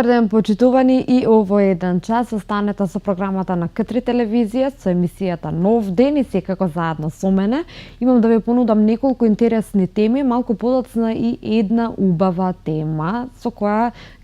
Добар ден, почитувани, и овој еден час останете со програмата на К3 телевизија со емисијата Нов ден и секако заедно со мене. Имам да ви понудам неколку интересни теми, малку подоцна и една убава тема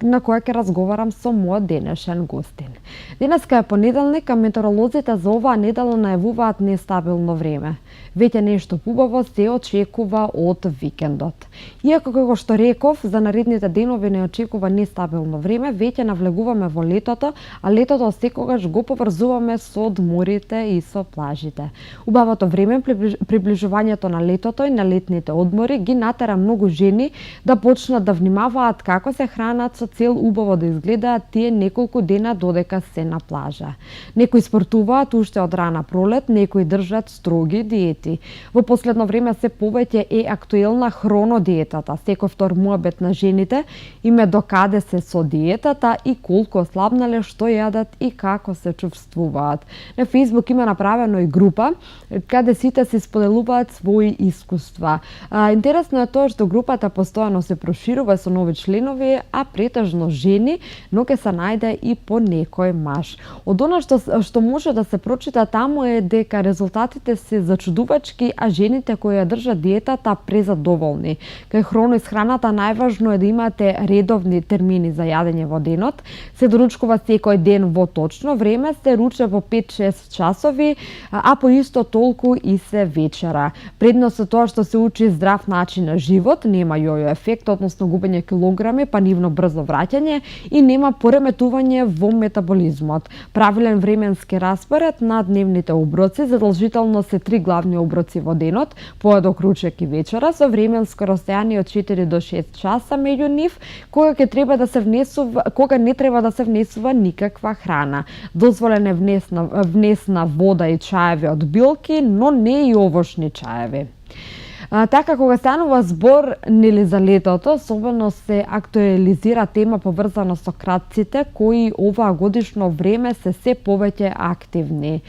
на која ќе разговарам со мојот денешен гостин. Денеска е понеделник, а метеоролозите за оваа недела најавуваат нестабилно време. Веќе нешто убаво се очекува од викендот. Иако, како што реков, за наредните денови не очекува нестабилно време, веќе навлегуваме во летото, а летото секогаш го поврзуваме со одморите и со плажите. Убавото време, приближувањето на летото и на летните одмори ги натера многу жени да почнат да внимаваат како се хранат со цел убаво да изгледаат тие неколку дена додека се на плажа. Некои спортуваат уште од рана пролет, некои држат строги диети. Во последно време се повеќе е актуелна хронодиетата. Секој втор муабет на жените им е докаде се со диетата и колку ослабнале, што јадат и како се чувствуваат. На Facebook има направено и група каде сите се споделуваат своји искуства. Интересно е тоа што групата постојано се проширува со нови членови, а претежно жени, но ќе се најде и по некој маж. Од она што може да се прочита таму е дека резултатите се зачудувачки, а жените кои ја држат диетата презадоволни. Кај хроноисхраната најважно е да имате редовни термини за јадење во денот, се доручкува секој ден во точно време, се руче во 5-6 часови, а по исто толку и се вечера. Предност е тоа што се учи здрав начин на живот, нема јојо ефект, односно губење килограми, па нивно брзо враќање и нема пореметување во метаболизмот. Правилен временски распоред на дневните оброци, задолжително се 3 главни оброци во денот, поедок, ручек и вечера, со временско расстојание од 4 до 6 часа меѓу нив, кога не треба да се внесува никаква храна. Дозволен е внес на вода и чаеви од билки, но не и овошни чаеви. Така, кога станува збор за летото, особено се актуализира тема поврзана со крадците, кои оваа годишно време се повеќе активни.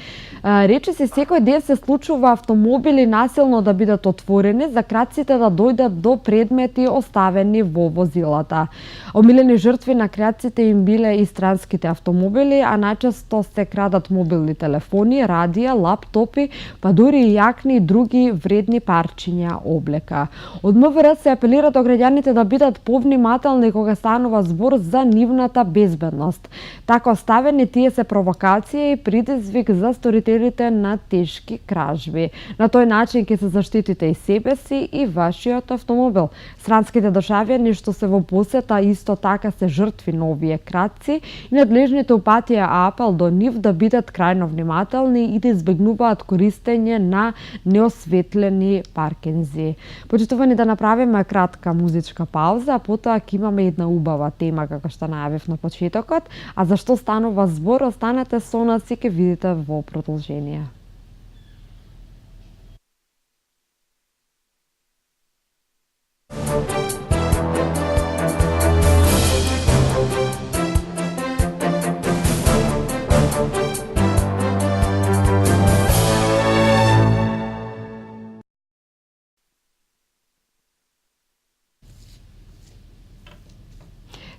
Рече се секој ден се случува автомобили насилно да бидат отворени, за крадците да дојдат до предмети оставени во возилата. Омилени жртви на крадците им биле и странските автомобили, а најчесто се крадат мобилни телефони, радија, лаптопи, па дури и јакни и други вредни парчиња облека. Од МВР се апелира до граѓаните да бидат повнимателни кога станува збор за нивната безбедност. Така оставени тие се провокација и предизвик за сторителите на тешки кражби. На тој начин ќе се заштитите и себе си и вашиот автомобил. Странските државјани што се во посета исто така се жртви на овие крадци и надлежните упатија апел до нив да бидат крајно внимателни и да избегнуваат користење на неосветлени паркинзи. Почитувани, да направиме кратка музичка пауза, а потоа ќе имаме една убава тема, како што најавив на почетокот, а за што станува збор, останете со нас и ќе видите во продолжение.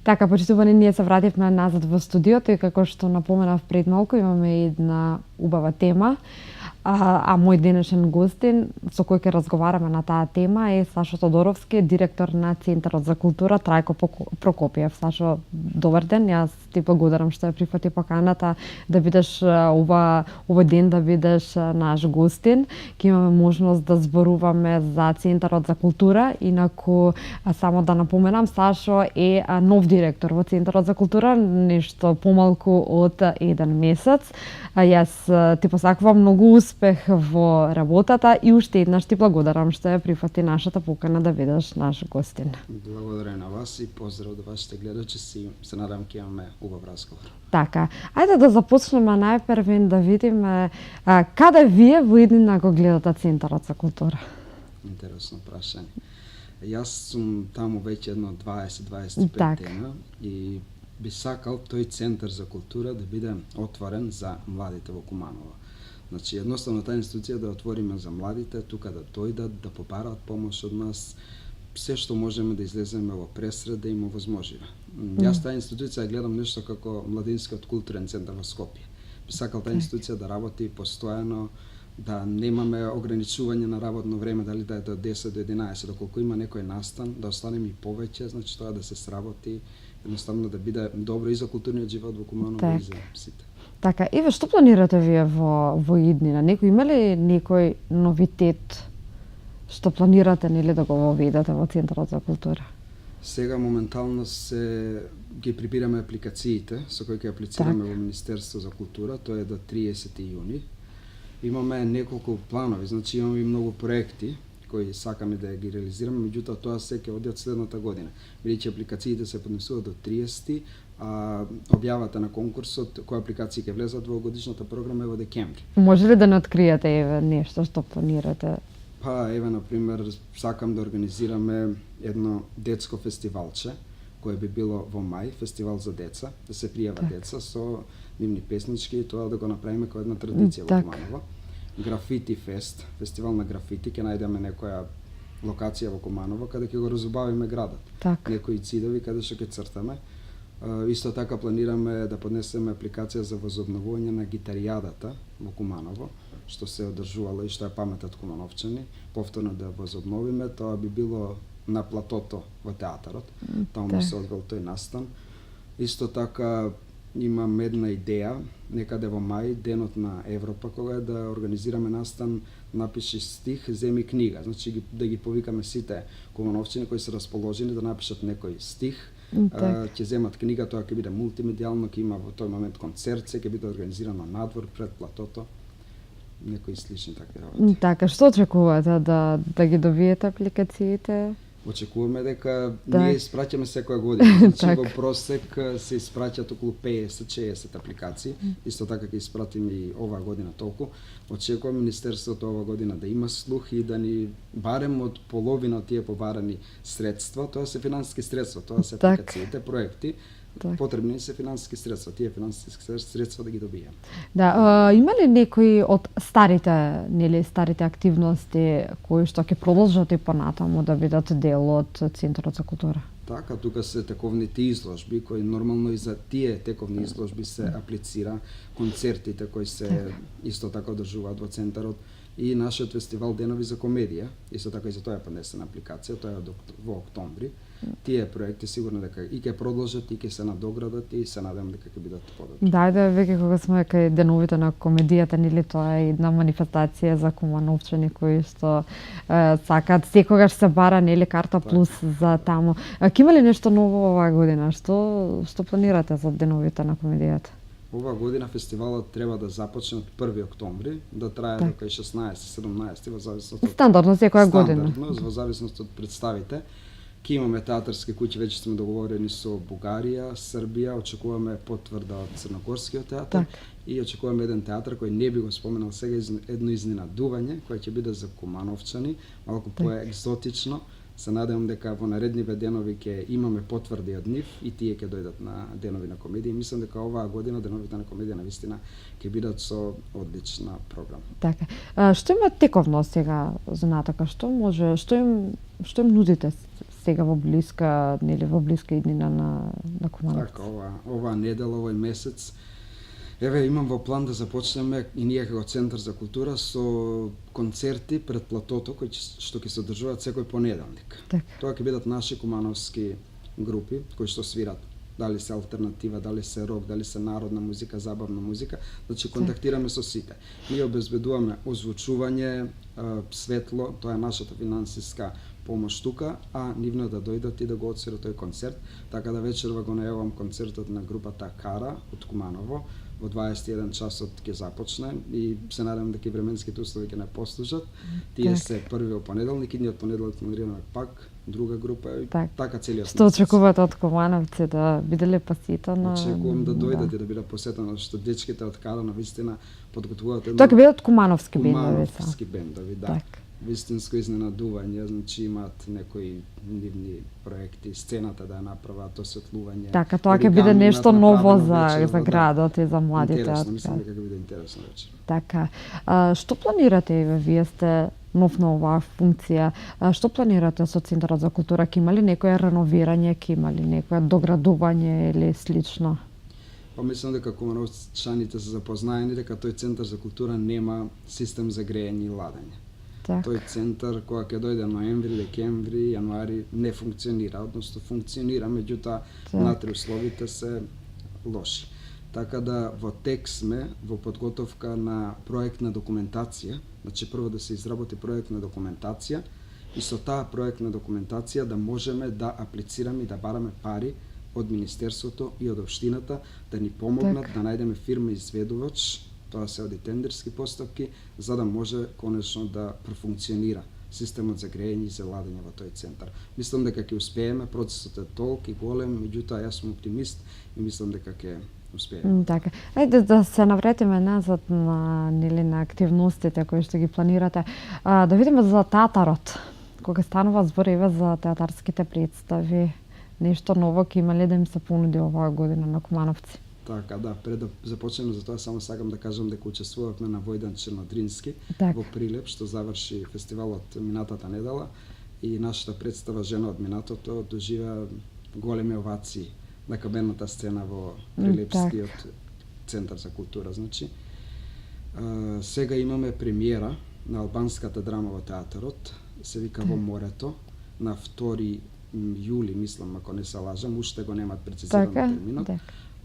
Така, почитувани, ние се вративме назад во студиото и како што напоменав пред малку, имаме една убава тема, а мој денешен гостин со кој ќе разговараме на таа тема е Сашо Тодоровски, директор на Центарот за култура Трајко Прокопиев. Сашо, добар ден, јас ти благодарам што ја прифати поканата да бидеш овој ден да бидеш наш гостин. Ќе имаме можност да зборуваме за Центарот за култура. Инаку, само да напоменам, Сашо е нов директор во Центарот за култура, нешто помалку од 1 месец. Јас ти посакувам многу успех во работата и уште еднаш ти благодарам што ја прифати нашата покана да бидеш наш гостин. Благодаря на вас и поздрав до вашите гледачи, се надам ќе имаме убав разговор. Така, ајде да започнеме најпрвен да видиме каде вие во иднина го гледате Центарот за култура? Интересно прашање. Јас сум таму веќе едно 20-25 Так. дена и би сакал тој Центар за култура да биде отворен за младите во Куманово. Значи, едноставно таа институција да отвориме за младите, тука да дојдат, да побараат помош од нас, се што можеме да излеземе во пресред да им овозможиме. Јас таа институција гледам нешто како младинскиот културен центар во Скопје. Би сакал таа институција да работи постојано, да немаме ограничување на работно време, дали да е до 10 до 11, доколку има некој настан, да останеме и повеќе, значи тоа да се сработи, едноставно да биде добро и за културниот живот во Куманово и за сите. Така, Еве, што планирате вие во иднина? Некој има ли некој новитет што планирате нели да го воведете во Центарот за култура? Сега моментално ги прибираме апликациите со кои ќе аплицираме во Министерство за култура, тоа е до 30 јуни. Имаме неколку планови, значи имаме и многу проекти кои сакаме да ги реализираме, меѓутоа тоа се ќе оди од следната година. Бидејќи апликациите се поднесуваат до 30, а објавата на конкурсот кои апликации ќе влезат во годишната програма е во декември. Може ли да не откриете еве нешто што планирате? Па еве на пример сакам да организираме едно детско фестивалче кое би било во мај, фестивал за деца, да се пријават деца со нивни песнички и тоа да го направиме како една традиција во Куманово. Графити фест, фестивал на графити, ќе најдеме некоја локација во Куманово каде ќе го разубавиме градот. Некои цидови каде што ќе цртаме. Исто така планираме да поднесеме апликација за возобновување на гитаријадата во Куманово, што се одржувала и што е паметат кумановчани, повторно да возобновиме, тоа би било на платото во театарот, таму се одвил тој настан. Исто така имам една идеја, некаде во мај, денот на Европа, кога е да организираме настан напиши стих, земи книга. Значи да ги повикаме сите кумановчани кои се расположени да напишат некој стих, ќе земат книга, тоа ќе биде мултимедијално, ќе има во тој момент концерт, ќе биде организирано надвор пред платото, некои слични такви работи. Така, што очекувате да ги добиете апликациите? Очекуваме дека ние испраќаме секоја година, значи во просек се испраќаат околу 50-60 апликации, исто така ќе испратиме и оваа година толку. Очекувам Министерството оваа година да има слух и да ни барем од половина од тие побарани средства, тоа се финансиски средства, тоа се апликациите, проекти, потребни се финансиски средства, тие финансиски средства да ги добиеме. Да, има ли некои од старите активности кои што ќе продолжат и понатаму да бидат дел од Центарот за култура? Така, тука се тековните изложби, кои нормално и за тие тековни изложби се аплицира, концертите кои се исто така одржуваат во Центарот и нашиот фестивал Денови за комедија, исто така и за тоа е поднесена апликација, тоа е во октомври. Тие проекти сигурно дека и ќе продолжат и ќе се надоградат и се надевам дека ќе бидат подобри. Да, веќе кога сме кај Деновите на комедијата, нели тоа е една манифестација за кумановчани кои што сакаат секогаш се бара нели карта плюс за таму. Ќе има ли нешто ново оваа година? Што планирате за Деновите на комедијата? Оваа година фестивалот треба да започне од 1 октомври, да трае до кај 16-17 во зависност од стандардно секоја година. Стандардно, во зависност од представите. Ке имаме театарски куќи, веќе сме договорени со Бугарија, Србија, очекуваме потврда од Црногорскиот театар и очекуваме еден театар кој не би го споменал сега, едно изненадување, кој ќе биде за кумановчани, малку поекзотично. Се надевам дека во наредниве денови ќе имаме потврди од нив и тие ќе дојдат на Денови на комедија. Мислам дека оваа година Деновите на комедија навистина ќе бидат со одлична програма. Така. Што има тековно сега за натака? Што им нудите сега во блиска иднина на Кумановци? Така, оваа недела, овој месец, еве имам во план да започнеме и ние како Центар за култура со концерти пред платото што ќе се одржуваат секој понеделник. Тоа ќе бидат наши кумановски групи кои што свират, дали се алтернатива, дали се рок, дали се народна музика, забавна музика, значи контактираме со сите. Ние обезбедуваме озвучување, светло, тоа е нашата финансиска помош тука, а нивно да дојдат и да го отсвират тој концерт, така да вечерва го најавам концертот на групата Кара од Куманово, во 21 часот ќе започне и се надевам дека временските услови ќе не послужат. Тие се први во понеделник, идниот понеделник планираме пак друга група и така целиот Што месец. очекувате од Кумановци да биде посетено? Очекувам да дојдат и да биде посетено, што дечките од Када навистина подготвуваат едно... Тоа ќе бидат кумановски бендови. Кумановски бендови, да. Вистинско изненадување, значи имаат некои нивни проекти, сцената да ја направат, осветлување. Така, тоа ќе биде нешто ново за градот и за младите. Интересно, мислам дека ќе биде интересно вечер. Така. Што планирате вие сте нов на оваа функција? Што планирате со Центарот за култура? Ќе има ли некое реновирање, ќе има ли некое доградување или слично? Па мислам дека кумановчаните се запознаени дека тој Центар за култура нема систем за грејење и ладење. Тој центар кога ќе дојде ноември, декември, јануари не функционира, односно функционира, меѓутоа внатре условите се лоши. Така да во тек сме во подготовка на проектна документација, значи прво да се изработи проектна документација и со таа проектна документација да можеме да аплицираме и да бараме пари од Министерството и од Општината да ни помогнат да најдеме фирма изведувач, тоа се оди тендерски постапки, за да може конечно да профункционира системот за грејење и за ладење во тој центар. Мислам дека ќе успееме, процесот е толку голем, меѓутоа јас сум оптимист и мислам дека ќе успееме. Така. Ајде да се навратиме назад на активностите кои што ги планирате. Да видиме за театарот. Кога станува збор еве за театарските представи, нешто ново ќе има ли да им се понуди оваа година на Кумановци? Така, да, пред да започнеме за тоа, само сакам да кажам дека учествувавме на Војдан Чернодрински во Прилеп, што заврши фестивалот минатата недела и нашата представа Жена од минатото доживеа големи овации на каберната сцена во Прилепскиот Центар за култура. Значи, сега имаме премиера на албанската драма во театарот, се вика Во морето, на 2 јули, мислам, ако не се лажам, уште го немаат прецизиран терминот.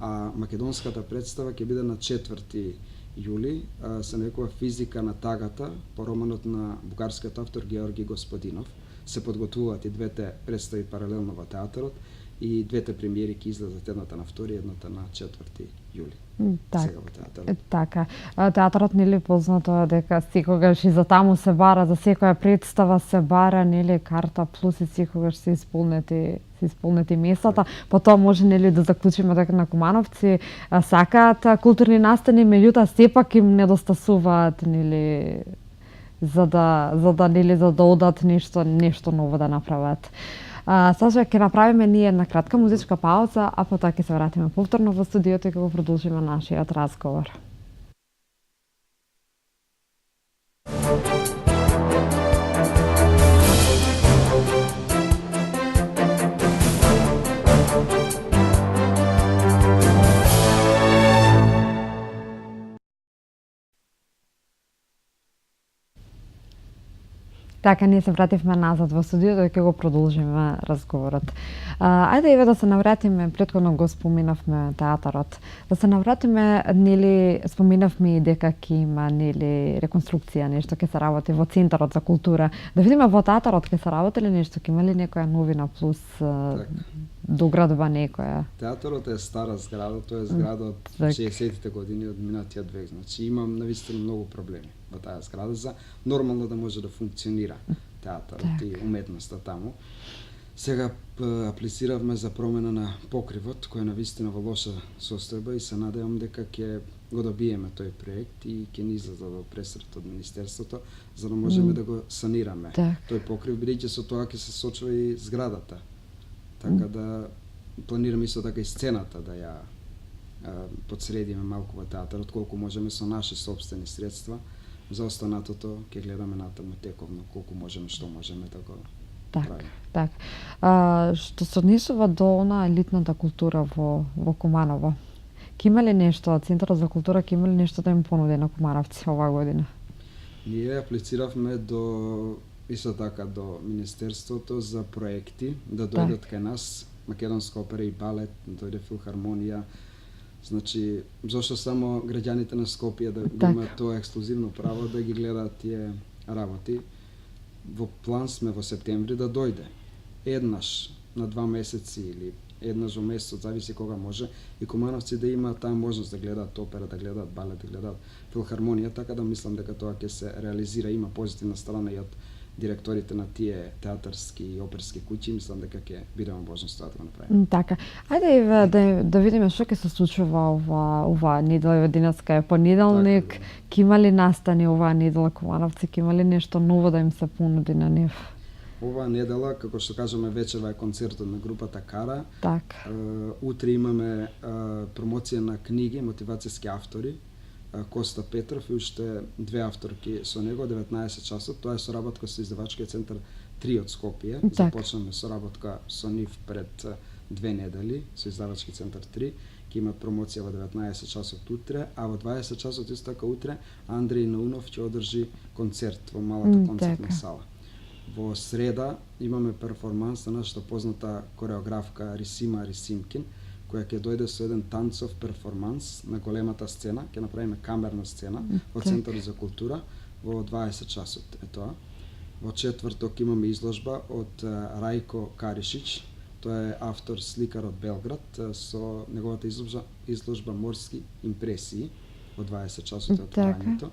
А македонската представа ќе биде на 4 јули, се нарекува Физика на тагата, по романот на бугарскиот автор Георги Господинов. Се подготвуваат и двете представи паралелно во театарот и двете премиери ќе излезат, едната на 2, едната на 4 јули. Сега во театарот. Така. Театарот нели познато дека секогаш и за таму се бара, за секоја представа се бара нели карта плюс и секогаш се исполнети местата. Потоа може нели да заклучиме дека на Кумановци сакаат културни настани, меѓутоа сепак им недостасуваат нели за да одат нешто ново да направат. Саша, ќе направиме ние една кратка музичка пауза, а потоа ќе се вратиме повторно во студиото и ќе го продолжиме нашиот разговор. Така, ние се вративме назад во студиото и ќе го продолжиме разговорот. Ајде еве да се навратиме, претходно го споминавме театарот. Да се навратиме, нели споминавме и дека ќе има нели реконструкција, нешто ќе се работи во Центарот за култура. Да видиме во театарот ќе се работи ли нешто, ќе има ли некоја новина плюс доградба некоја? Театарот е стара зграда, тоа е зграда од 60-тите години од минатиот век. Значи имам навистина многу проблеми во таа зграда за нормално да може да функционира театарот и уметноста таму. Сега аплициравме за промена на покривот, кој е навистина во лоша состојба и се надевам дека ќе го добиеме тој проект и ќе ни излезе во пресрет од Министерството, за да можеме да го санираме. Тој покрив, бидејќи со тоа ќе се сочува и зградата. Така да планираме исто така и сцената да ја подсредиме малку во театарот, колку можеме со наши собствени средства. За останатото ќе гледаме натаму тековно колку можеме, што можеме да го правиме. Така. Што се однесува до она елитната култура во Куманово, ќе има ли нешто, Центарот за култура ќе има ли нешто да им понуди на кумановци оваа година? Ние аплициравме исто така до Министерството за проекти, да дојдат кај нас, Македонска опера и балет, да дојде филхармонија. Значи, зошто само граѓаните на Скопје да имаат тоа ексклузивно право да ги гледаат тие работи. Во план сме во септември да дојде. Еднаш на 2 месеци или еднаш во месецот, зависи кога може, и кумановци да имаат таа можност да гледаат опера, да гледаат балет, да гледаат филхармонија, така да мислам дека тоа ќе се реализира, има позитивна страна и од директорите на тие театарски и оперски куќи, мислам дека ќе бидеме можност тоа да го направиме. Така. Ајде Иве, да видиме што ќе се случува оваа недела, денеска е понеделник, Така, ќе има ли настани оваа недела Кумановци, ќе има ли нешто ново да им се понуди на нив? Оваа недела, како што кажаме, вечерва е концертот на групата Кара. Така. Утре имаме промоција на книги, мотивацијски автори, Коста Петров и уште две авторки со него, 19 часот. Тоа е соработка со издавачкиот центар 3 од Скопје. Започнаме соработка со нив пред 2 недели со издавачки центар 3. Ќе има промоција во 19 часот утре, а во 20 часот исто така утре Андреј Наунов ќе одржи концерт во малата концертна сала. Во среда имаме перформанс на нашата позната кореографка Рисима Рисимкин, која ќе дојде со еден танцов перформанс на големата сцена, ќе направиме камерна сцена во Центарот за култура во 20 часот е тоа. Во четврток имаме изложба од Рајко Каришич, тоа е автор сликар од Белград, со неговата изложба Морски импресии во 20 часот е отворањето.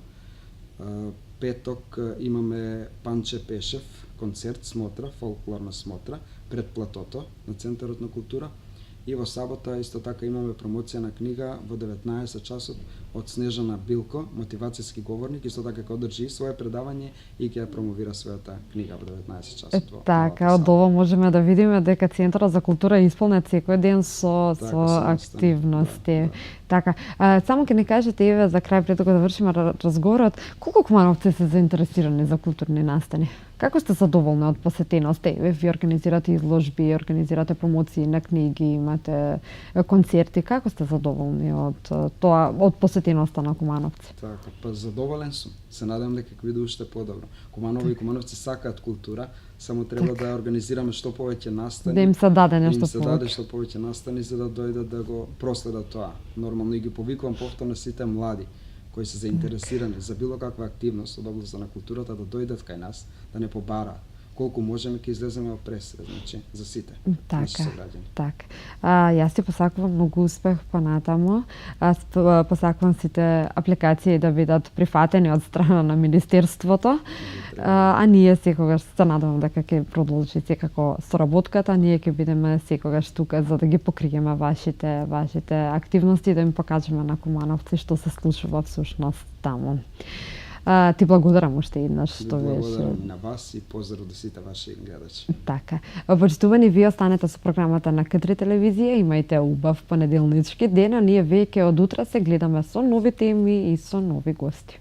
Петок имаме Панче Пешев, концерт смотра, фолклорна смотра пред платото на Центарот на култура. И во сабота исто така имаме промоција на книга во 19 часот од Снежана Билко, мотивацијски говорник, исто така ќе одржи свое предавање и ќе ја промовира својата книга во 19 часот. Така, од ова можеме да видиме дека Центарот за култура е исполнет секој ден со активности. Така, само ќе ни кажете Еве за крај пред да завршиме разговорот, колку кумановци се заинтересирани за културни настани? Како сте задоволни од посетеноста? Ви организирате изложби, организирате промоции на книги, имате концерти, како сте задоволни од тоа, од посетеноста на кумановци? Така, па задоволен сум. Се надевам дека ќе биде уште подобро. Куманови и кумановци сакаат култура, само треба да организираме што повеќе настани. Да им се даде нешто повеќе. Да им се даде што повеќе настани за да дојдат да го проследат тоа. Нормално и ги повикувам повторно сите млади кои се заинтересирани за било каква активност од областта на културата да дојдат кај нас, да не побараат. Колку можеме ќе излеземе во пресред, значи за сите наши сограѓани. Така. Јас ти посакувам многу успех понатаму. Посакувам сите апликации да бидат прифатени од страна на Министерството. А ние секогаш се надевам дека ќе продолжи секако соработката, ние ќе бидеме секогаш тука за да ги покриеме вашите активности, да им покажеме на кумановци што се случува всушност таму. Ти благодарам уште еднаш што беше. Благодарам на вас и поздрав до сите ваши гледачи. Така. Почитувани, вие останете со програмата на К3 телевизија, имајте убав понеделнички ден, а ние веќе од утре се гледаме со нови теми и со нови гости.